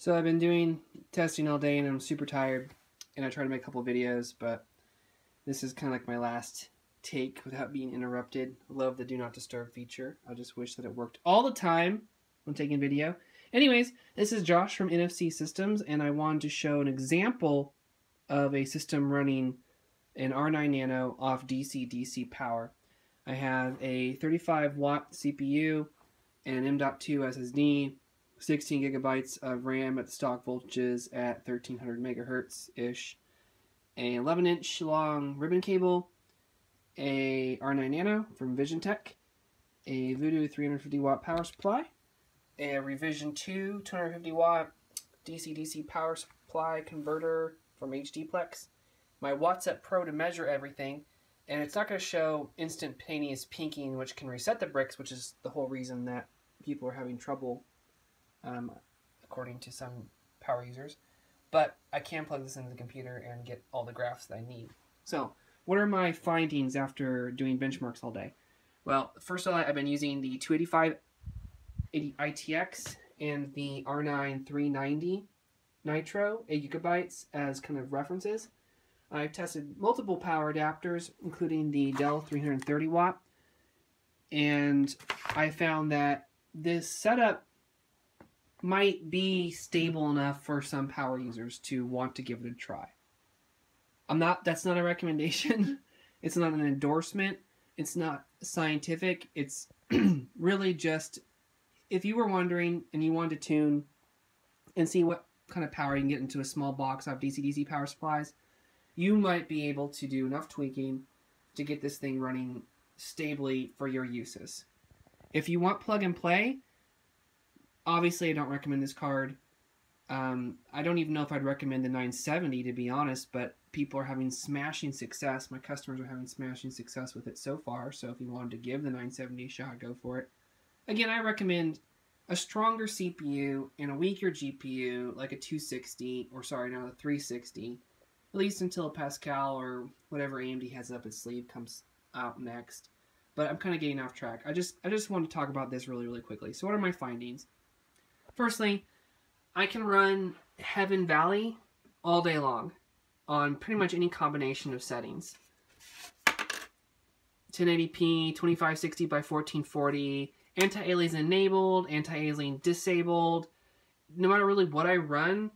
So I've been doing testing all day and I'm super tired, and I try to make a couple of videos, but this is kind of like my last take without being interrupted. I love the do not disturb feature. I just wish that it worked all the time when taking video. Anyways, this is Josh from NFC Systems, and I wanted to show an example of a system running an R9 Nano off DC-DC power. I have a 35 watt CPU and M.2 SSD, 16 gigabytes of RAM at the stock voltages at 1300 megahertz-ish, a 11-inch long ribbon cable, a R9 Nano from VisionTech, a Voodoo 350 watt power supply, a Revision 2 250 watt DC-DC power supply converter from HDplex, my WhatsApp Pro to measure everything, and it's not going to show instantaneous pinking, which can reset the bricks, which is the whole reason that people are having trouble, according to some power users. But I can plug this into the computer and get all the graphs that I need. So, what are my findings after doing benchmarks all day? Well, first of all, I've been using the 285 ITX and the R9 390 Nitro 8 gigabytes as kind of references. I've tested multiple power adapters, including the Dell 330 watt, and I found that this setup might be stable enough for some power users to want to give it a try. That's not a recommendation. It's not an endorsement. It's not scientific. It's really just, if you were wondering and you wanted to tune and see what kind of power you can get into a small box of DC-DC power supplies, you might be able to do enough tweaking to get this thing running stably for your uses. If you want plug and play, obviously I don't recommend this card. I don't even know if I'd recommend the 970, to be honest, but people are having smashing success. My customers are having smashing success with it so far, so if you wanted to give the 970 a shot, go for it. Again, I recommend a stronger CPU and a weaker GPU, like a 260, or sorry, no, a 360, at least until Pascal or whatever AMD has up its sleeve comes out next. But I'm kind of getting off track. I just want to talk about this really quickly. So what are my findings? Firstly, I can run Heaven Valley all day long on pretty much any combination of settings. 1080p, 2560 by 1440, anti-aliasing enabled, anti-aliasing disabled. No matter really what I run,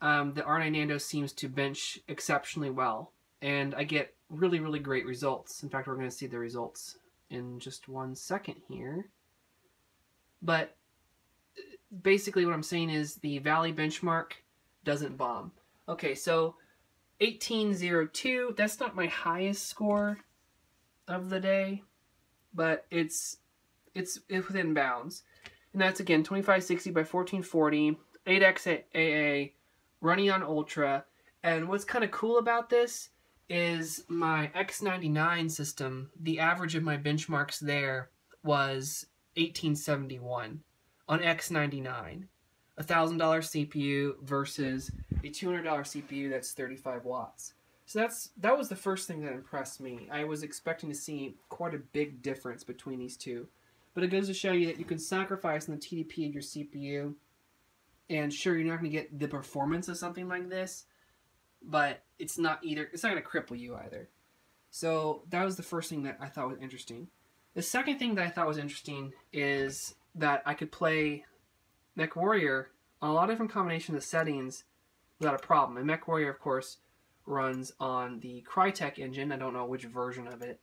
the R9 Nano seems to bench exceptionally well, and I get really great results. In fact, we're going to see the results in just 1 second here. But basically what I'm saying is the Valley benchmark doesn't bomb. Okay, so 1802, that's not my highest score of the day, but it's within bounds. And that's, again, 2560 by 1440, 8xAA, running on Ultra. And what's kind of cool about this is my X99 system, the average of my benchmarks there was 1871 on X99. $1,000 CPU versus a $200 CPU that's 35 watts. So that was the first thing that impressed me. I was expecting to see quite a big difference between these two. But it goes to show you that you can sacrifice on the TDP of your CPU. And sure, you're not going to get the performance of something like this, but it's not going to cripple you either. So that was the first thing that I thought was interesting. The second thing that I thought was interesting is that I could play MechWarrior on a lot of different combinations of settings without a problem. And MechWarrior, of course, runs on the Crytek engine. I don't know which version of it.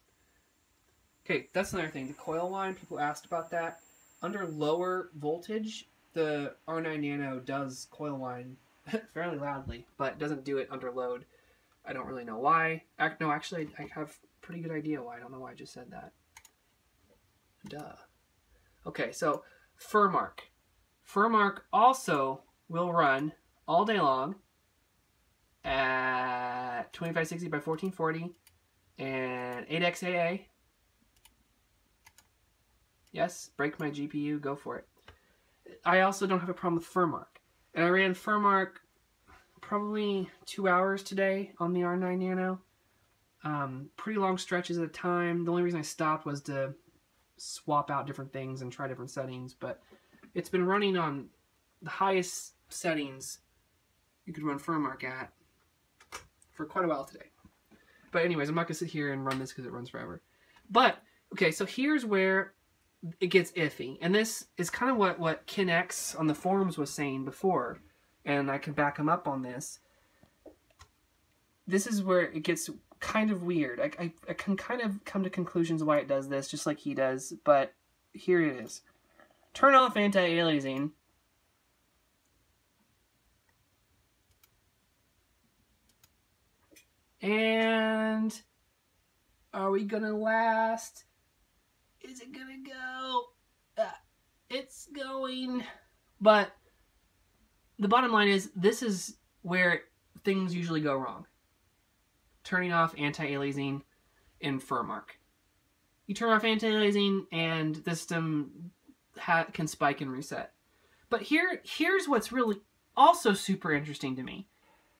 Okay, that's another thing. The coil whine, people asked about that. Under lower voltage, the R9 Nano does coil whine fairly loudly, but doesn't do it under load. I don't really know why. No, actually, I have a pretty good idea why. I don't know why I just said that. Duh. Okay, so Furmark. Furmark also will run all day long at 2560 by 1440 and 8xAA. Yes, break my GPU, go for it. I also don't have a problem with Furmark. And I ran Furmark probably 2 hours today on the R9 Nano. Pretty long stretches at a time. The only reason I stopped was to swap out different things and try different settings, but it's been running on the highest settings you could run FirmArk at for quite a while today. But anyways, I'm not going to sit here and run this because it runs forever. But, okay, so here's where it gets iffy. And this is kind of what Ken X on the forums was saying before. And I can back him up on this. This is where it gets kind of weird. I can kind of come to conclusions why it does this, just like he does. But here it is. Turn off anti-aliasing. And are we gonna last? Is it gonna go? It's going. But the bottom line is, this is where things usually go wrong. Turning off anti-aliasing in FirmArk. You turn off anti-aliasing and the system can spike and reset. But here's what's really also super interesting to me.